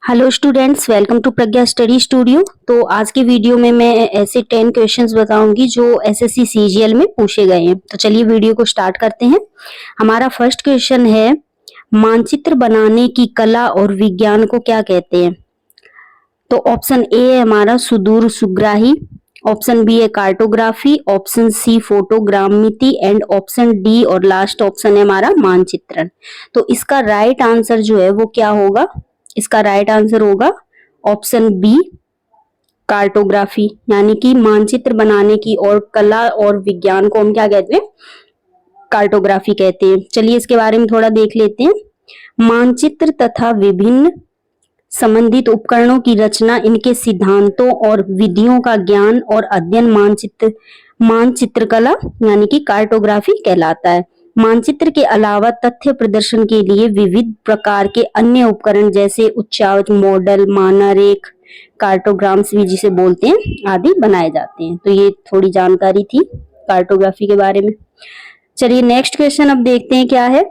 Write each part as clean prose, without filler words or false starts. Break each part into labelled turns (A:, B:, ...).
A: Hello students, welcome to Pragya study studio. तो आज की वीडियो में मैं ऐसे 10 क्वेश्चंस बताऊंगी जो एसएससी सीजीएल में पूछे गए हैं। तो चलिए वीडियो को स्टार्ट करते हैं। हमारा फर्स्ट क्वेश्चन है, मानचित्र बनाने की कला और विज्ञान को क्या कहते हैं? तो ऑप्शन ए है हमारा सुदूर सुग्राही, ऑप्शन बी है कार्टोग्राफी, ऑप्शन सी फोटोग्रामिति एंड ऑप्शन डी और लास्ट ऑप्शन है हमारा मानचित्रण। तो इसका राइट आंसर जो है वो क्या होगा? इसका राइट आंसर होगा ऑप्शन बी कार्टोग्राफी, यानी कि मानचित्र बनाने की और कला और विज्ञान को हम क्या कहते हैं? कार्टोग्राफी कहते हैं। चलिए इसके बारे में थोड़ा देख लेते हैं। मानचित्र तथा विभिन्न संबंधित उपकरणों की रचना, इनके सिद्धांतों और विधियों का ज्ञान और अध्ययन मानचित्रकला यानी कि कार्टोग्राफी कहलाता है। मानचित्र के अलावा तथ्य प्रदर्शन के लिए विविध प्रकार के अन्य उपकरण जैसे उच्चावच, मॉडल, मानरेख, कार्टोग्राम्स भी जिसे बोलते हैं आदि बनाए जाते हैं। तो ये थोड़ी जानकारी थी कार्टोग्राफी के बारे में। चलिए नेक्स्ट क्वेश्चन अब देखते हैं क्या है।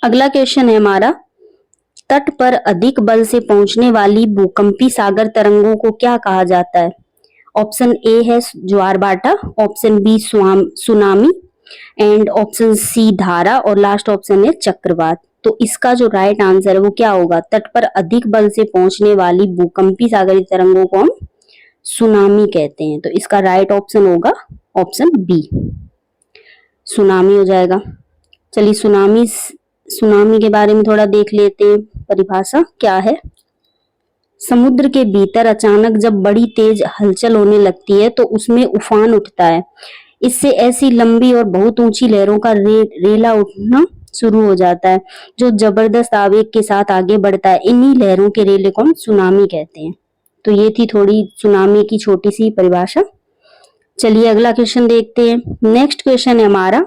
A: अगला क्वेश्चन है हमारा, तट पर अधिक बल से पहुंचने वाली भूकंपी सागर तरंगों को क्या कहा जाता है? ऑप्शन ए है ज्वारभाटा, option B tsunami and option C धारा और लास्ट ऑप्शन है चक्रवात। तो इसका जो राइट आंसर है वो क्या होगा? तट पर अधिक बल से पहुंचने वाली भूकंपी सागरीय तरंगों को हम सुनामी कहते हैं। तो इसका राइट ऑप्शन होगा ऑप्शन बी, सुनामी हो जाएगा। चलिए सुनामी के बारे में थोड़ा देख लेते हैं। परिभाषा क्या है? समुद्र के भीतर अचानक जब बड़ी तेज हलचल होने लगती है तो उसमें उफान उठता है। इससे ऐसी लंबी और बहुत ऊंची लहरों का रेला उठना शुरू हो जाता है जो जबरदस्त आवेग के साथ आगे बढ़ता है। इन्हीं लहरों के रेले को हम सुनामी कहते हैं। तो ये थी थोड़ी सुनामी की छोटी सी परिभाषा। चलिए अगला क्वेश्चन देखते हैं। नेक्स्ट क्वेश्चन है हमारा,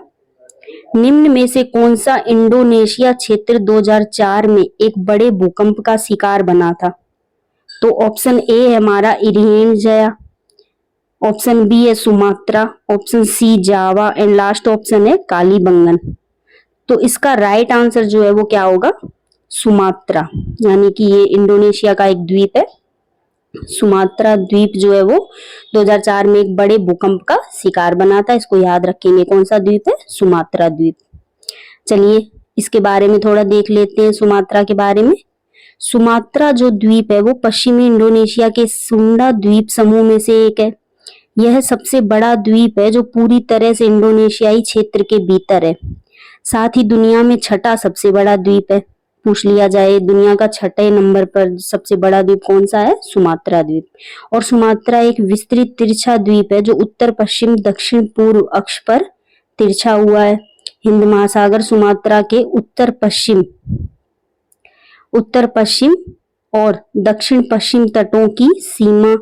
A: निम्न में से कौन सा इंडोनेशिया क्षेत्र 2004 में एक बड़े भूकंप का शिकार बना था? तो ऑप्शन ए है हमारा इरिहेन जया, ऑप्शन बी है Sumatra, option C Java and last option है कालीबंगन। तो इसका राइट आंसर जो है वो क्या होगा? सुमात्रा, यानी कि ये इंडोनेशिया का एक द्वीप है। सुमात्रा द्वीप जो है वो 2004 में एक बड़े भूकंप का शिकार बना था। इसको याद रखेंगे, कौन सा द्वीप है? सुमात्रा द्वीप। चलिए इसके बारे में थोड़ा देख लेते हैं। सुमात्रा के बारे में, सुमात्रा जो द्वीप है वो पश्चिमी इंडोनेशिया के सुंडा द्वीप समूह में से एक है। यह सबसे बड़ा द्वीप है जो पूरी तरह से इंडोनेशियाई क्षेत्र के भीतर है। साथ ही दुनिया में छठा सबसे बड़ा द्वीप है। पूछ लिया जाए दुनिया का छठे नंबर पर सबसे बड़ा द्वीप कौन सा है? सुमात्रा द्वीप। और सुमात्रा एक विस्तृत तिरछा द्वीप है जो उत्तर पश्चिम दक्षिण पूर्व अक्ष पर तिरछा हुआ है। हिंद महासागर सुमात्रा के उत्तर पश्चिम और दक्षिण पश्चिम तटों की सीमा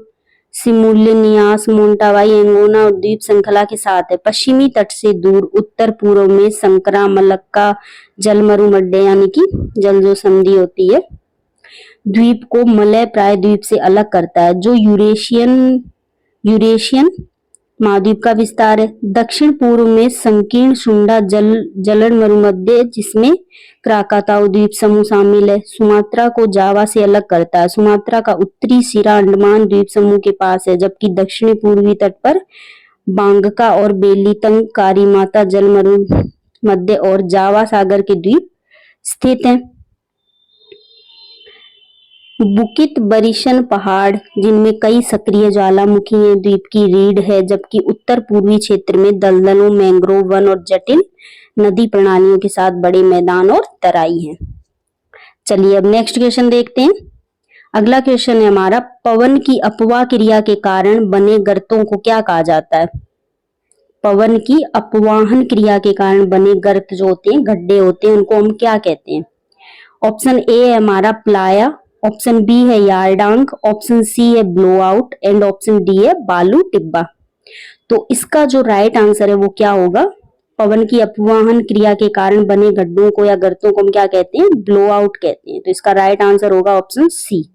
A: सिमुलिनियास, मोंटावाई, एंगोना और द्वीप श्रृंखला के साथ है। पश्चिमी तट से दूर उत्तर पूर्व में संकरा, मलक्का, जलमरुमड्डे यानी कि जल जो संधि होती है, द्वीप को मलय प्राय द्वीप से अलग करता है जो यूरेशियन महाद्वीप का विस्तार है। दक्षिण पूर्व में संकीर्ण सुंडा जलन मरुमध्य जिसमें क्राकाताओ द्वीप समूह शामिल है। सुमात्रा को जावा से अलग करता है। सुमात्रा का उत्तरी सिरा अंडमान द्वीप समूह के पास है, जबकि दक्षिणी पूर्वी तट पर बांगका और बेलीतंग, कारीमाता, जलमरुमध्य और जावा सागर के द्वीप स्थित हैं। बुकित बरिशन पहाड़ जिनमें कई सक्रिय ज्वालामुखी हैं, द्वीप की रीढ़ है, जबकि उत्तर पूर्वी क्षेत्र में दलदलों, मैंग्रोव वन और जटिल नदी प्रणालियों के साथ बड़े मैदान और तराई हैं। चलिए अब नेक्स्ट क्वेश्चन देखते हैं। अगला क्वेश्चन है हमारा, पवन की अपवाह क्रिया के कारण बने गर्तों को क्या कहा जाता है? पवन की अपवाहन क्रिया के कारण बने गर्त जो होते हैं, गड्ढे होते हैं, उनको हम क्या कहते हैं? ऑप्शन ए है हमारा प्लाया, ऑप्शन बी है यारडांग, ऑप्शन सी है blow out and option D है बालू टिब्बा। तो इसका जो राइट आंसर है वो क्या होगा? पवन की अपवाहन क्रिया के कारण बने गड्ढों को या गर्तों को हम क्या कहते हैं? ब्लो आउट कहते हैं। तो इसका राइट आंसर होगा ऑप्शन सी।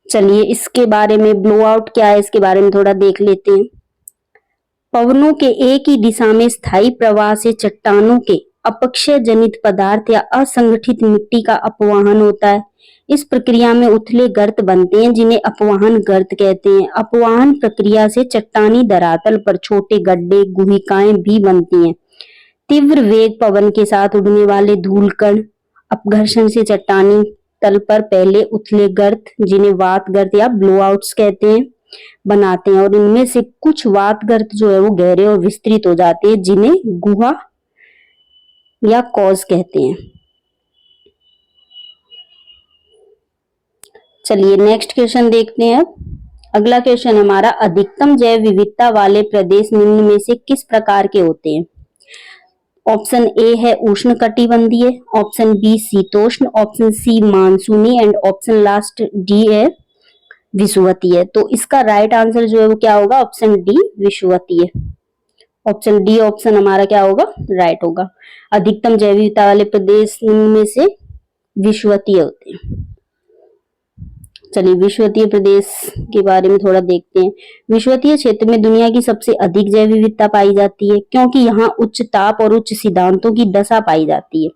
A: चलिए इसके बारे में, ब्लो आउट क्या है इसके बारे में थोड़ा देख लेते हैं। पवनों के एक ही दिशा में स्थायी प्रवाह से चट्टानों के अपक्षय जनित पदार्थ या असंगठित मिट्टी का अपवाहन होता है। इस प्रक्रिया में उथले गर्त बनते हैं जिन्हें अपवाहन गर्त कहते हैं। अपवाहन प्रक्रिया से चट्टानी धरातल पर छोटे गड्ढे गुहिकाएं भी बनती हैं। तीव्र वेग पवन के साथ उड़ने वाले धूल कण अपघर्षण से चट्टानी तल पर पहले उथले गर्त जिन्हें वात गर्त या ब्लोआउट्स कहते हैं बनाते हैं और इनमें से कुछ वात गर्त जो है वो गहरे और विस्तृत हो जाते हैं जिन्हें गुहा या कॉज कहते हैं। चलिए नेक्स्ट क्वेश्चन देखते हैं। अब अगला क्वेश्चन हमारा, अधिकतम जैव विविधता वाले प्रदेश निम्न में से किस प्रकार के होते हैं? ऑप्शन ए है उष्ण कटिबंधीय, ऑप्शन बी शीतोष्ण, ऑप्शन सी मानसूनी एंड ऑप्शन लास्ट डी है विषुवतीय। तो इसका राइट आंसर जो है वो क्या होगा? ऑप्शन डी विषुवतीय। ऑप्शन डी ऑप्शन हमारा क्या होगा? राइट होगा। अधिकतम जैव विविधता वाले प्रदेश में से विषुवतीय होते हैं। चलिए विषुवतीय प्रदेश के बारे में थोड़ा देखते हैं। विषुवतीय क्षेत्र में दुनिया की सबसे अधिक जैव विविधता पाई जाती है क्योंकि यहाँ उच्च ताप और उच्च सिद्धांतों की दशा पाई जाती है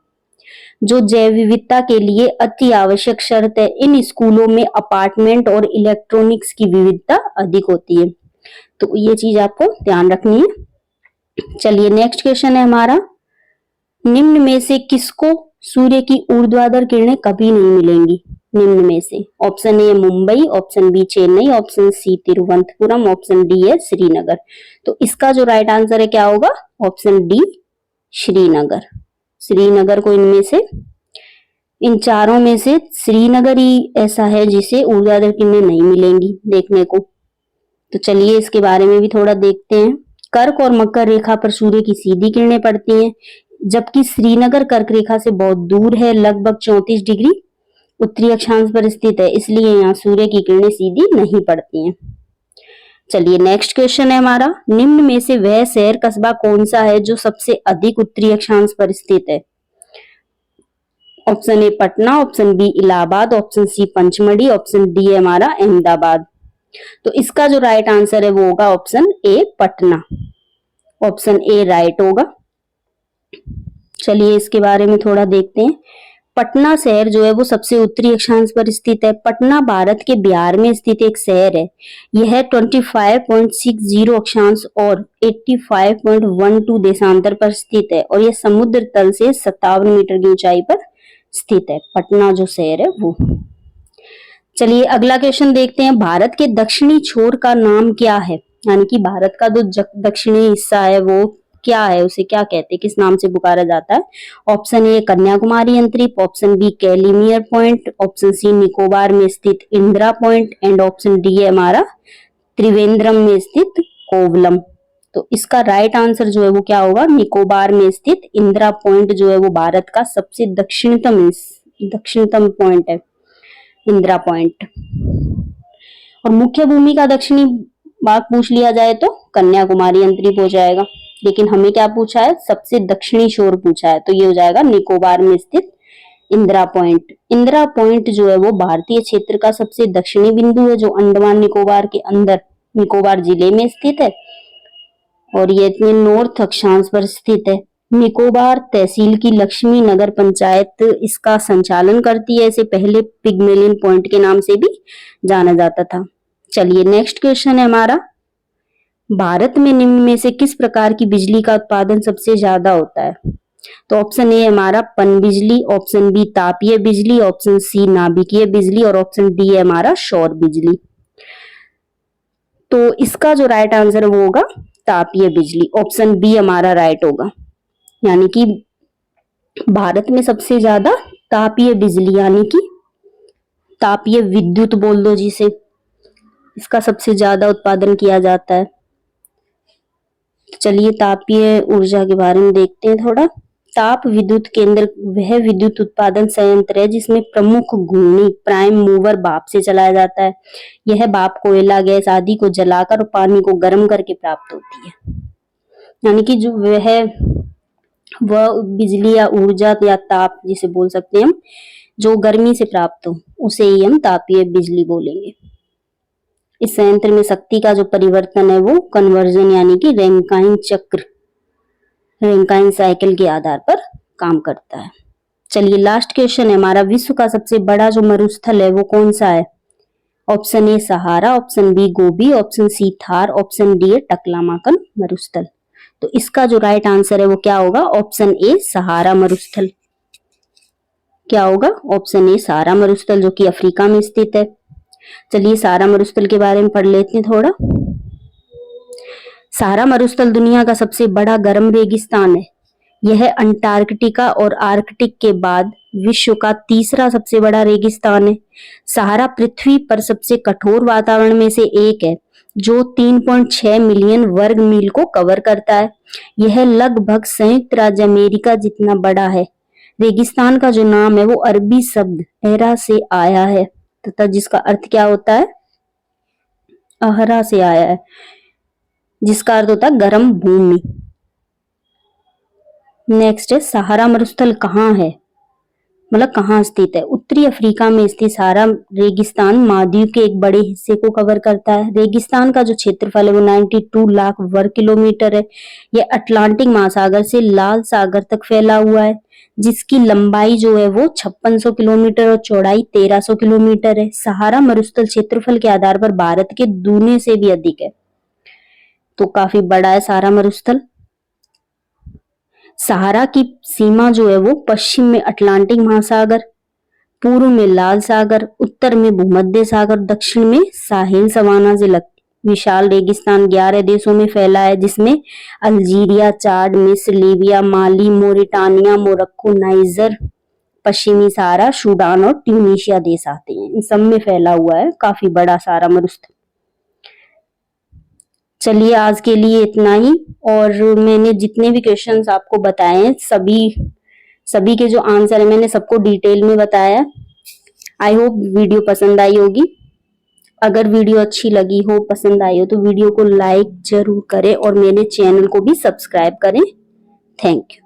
A: जो जैव विविधता के लिए अति आवश्यक शर्त है। इन स्कूलों में अपार्टमेंट और इलेक्ट्रॉनिक्स की विविधता अधिक होती है, तो ये चीज आपको ध्यान रखनी है। चलिए नेक्स्ट क्वेश्चन है हमारा, निम्न में से किसको सूर्य की ऊर्ध्वाधर किरणें कभी नहीं मिलेंगी? निम्न में से option A Mumbai, option B Chennai, option C Thiruvananthapuram, option D है श्रीनगर। तो इसका जो राइट आंसर है क्या होगा? Option D Srinagar. श्रीनगर को इनमें से इन चारों में से श्रीनगर ही ऐसा है जिसे ऊर्ध्वाधर किरणें नहीं मिलेंगी देखने को। तो चलिए इसके बारे में भी थोड़ा देखते हैं। कर्क और मकर रेखा पर सूर्य की सीधी किरणें पड़ती हैं जबकि श्रीनगर कर्क रेखा से बहुत दूर है, लगभग 34 डिग्री उत्तरी अक्षांश पर स्थित है, इसलिए यहाँ सूर्य की किरणें सीधी नहीं पड़ती हैं। चलिए नेक्स्ट क्वेश्चन है हमारा, निम्न में से वह शहर कस्बा कौन सा है जो सबसे अधिक उत्तरी अक्षांश पर स्थित है? Option A Patna, option B Allahabad, option C Pachmarhi, option D है हमारा अहमदाबाद। तो इसका जो राइट आंसर है वो होगा option A Patna. Option A right होगा। चलिए इसके बारे में थोड़ा देखते हैं। पटना शहर जो है वो सबसे उत्तरी अक्षांश पर स्थित है। पटना भारत के बिहार में स्थित एक शहर है। यह 25.60 अक्षांश और 85.12 देशांतर पर स्थित है और यह समुद्र तल से 57 मीटर की ऊंचाई पर स्थित है, पटना जो शहर है वो। चलिए अगला क्वेश्चन देखते हैं, भारत के दक्षिणी छोर का नाम क्या है? यानी कि भारत का जो दक्षिणी हिस्सा है वो क्या है, उसे क्या कहते हैं, किस नाम से पुकारा जाता है? ऑप्शन ए कन्याकुमारी अंतरिप, option B Calimere point, option C Nicobar में स्थित Indira point and option D है हमारा त्रिवेंद्रम में स्थित कोवलम। तो इसका राइट आंसर जो है वो क्या होगा? निकोबार में स्थित इंदिरा पॉइंट जो है वो भारत का सबसे दक्षिणतम पॉइंट है, इंदिरा पॉइंट। और मुख्य भूमि का दक्षिणी भाग पूछ लिया जाए तो कन्याकुमारी अंतरिप हो जाएगा, लेकिन हमें क्या पूछा है? सबसे दक्षिणी छोर पूछा है, तो ये हो जाएगा निकोबार में स्थित इंदिरा पॉइंट। इंदिरा पॉइंट जो है वो भारतीय क्षेत्र का सबसे दक्षिणी बिंदु है जो अंडमान निकोबार के अंदर निकोबार जिले में स्थित है और ये इतने नॉर्थ अक्षांश पर स्थित है। निकोबार तहसील की लक्ष्मी नगर पंचायत इसका संचालन करती है। इसे पहले पिग्मेलियन पॉइंट के नाम से भी जाना जाता था। चलिए नेक्स्ट क्वेश्चन है हमारा, भारत में निम्न में से किस प्रकार की बिजली का उत्पादन सबसे ज्यादा होता है? तो ऑप्शन ए हमारा पनबिजली, ऑप्शन बी तापीय बिजली, ऑप्शन सी नाभिकीय बिजली और ऑप्शन डी है हमारा सौर बिजली। तो इसका जो राइट आंसर वो होगा तापीय बिजली। ऑप्शन बी हमारा राइट होगा, यानी कि भारत में सबसे ज्यादा तापीय बिजली यानी कि तापीय विद्युत बोल दो जिसे, इसका सबसे ज्यादा उत्पादन किया जाता है। चलिए तापीय ऊर्जा के बारे में देखते हैं थोड़ा। ताप विद्युत केंद्र वह विद्युत उत्पादन संयंत्र है जिसमें प्रमुख घूर्णी प्राइम मूवर भाप से चलाया जाता है। यह भाप कोयला गैस आदि को जलाकर और पानी को गर्म करके प्राप्त होती है, यानी कि जो वह बिजली या ऊर्जा या ताप जिसे बोल सकते हैं हम, जो गर्मी से प्राप्त हो उसे ही हम तापीय बिजली बोलेंगे। इस संयंत्र में शक्ति का जो परिवर्तन है वो कन्वर्जन यानी कि रैंकाइन साइकिल के आधार पर काम करता है। चलिए लास्ट क्वेश्चन है हमारा, विश्व का सबसे बड़ा जो मरुस्थल है वो कौन सा है? Option A Sahara, option B Gobi, option C Thar, option D है टकलामाकन मरुस्थल। तो इसका जो राइट आंसर है वो क्या होगा? ऑप्शन ए सहारा मरुस्थल। क्या होगा? ऑप्शन ए सहारा मरुस्थल, जो कि अफ्रीका में स्थित है। चलिए सहारा मरुस्थल के बारे में पढ़ लेते हैं थोड़ा। सहारा मरुस्थल दुनिया का सबसे बड़ा गर्म रेगिस्तान है। यह अंटार्कटिका और आर्कटिक के बाद विश्व का तीसरा सबसे बड़ा रेगिस्तान है। सहारा पृथ्वी पर सबसे कठोर वातावरण में से एक है, जो 3.6 मिलियन वर्ग मील को कवर करता है। यह लगभग संयुक्त राज्य अमेरिका जितना बड़ा है। रेगिस्तान का जो नाम है वो अरबी शब्द अहरा से आया है, तथा जिसका अर्थ क्या होता है? अहरा से आया है, जिसका अर्थ होता है गर्म भूमि। नेक्स्ट है सहारा मरुस्थल कहाँ है, मतलब कहाँ स्थित है? उत्तरी अफ्रीका में स्थित सहारा रेगिस्तान महाद्वीप के एक बड़े हिस्से को कवर करता है। रेगिस्तान का जो क्षेत्रफल है वो 92 लाख वर्ग किलोमीटर है। यह अटलांटिक महासागर से लाल सागर तक फैला हुआ है, जिसकी लंबाई जो है वो 5600 किलोमीटर और चौड़ाई 1300 किलोमीटर है। सहारा मरुस्थल क्षेत्रफल के आधार पर भारत के दूने से भी अधिक है, तो काफी बड़ा है सहारा मरुस्थल। सहारा की सीमा जो है वो पश्चिम में अटलांटिक महासागर, पूर्व में लाल सागर, उत्तर में भूमध्य सागर, दक्षिण में साहिल सवाना से लगती विशाल रेगिस्तान 11 देशों में फैला है, जिसमें अल्जीरिया, चाड, मिस्र, लीबिया, माली, मोरिटानिया, मोरक्को, नाइजर, पश्चिमी सहारा, सूडान और ट्यूनीशिया देश आते हैं। इन सब में फैला हुआ है, काफी बड़ा सहारा मरुस्थल। चलिए आज के लिए इतना ही, और मैंने जितने भी क्वेश्चंस आपको बताए हैं सभी के जो आंसर है मैंने सबको डिटेल में बताया। आई होप वीडियो पसंद आई होगी। अगर वीडियो अच्छी लगी हो, पसंद आई हो, तो वीडियो को लाइक जरूर करें और मेरे चैनल को भी सब्सक्राइब करें। Thank you.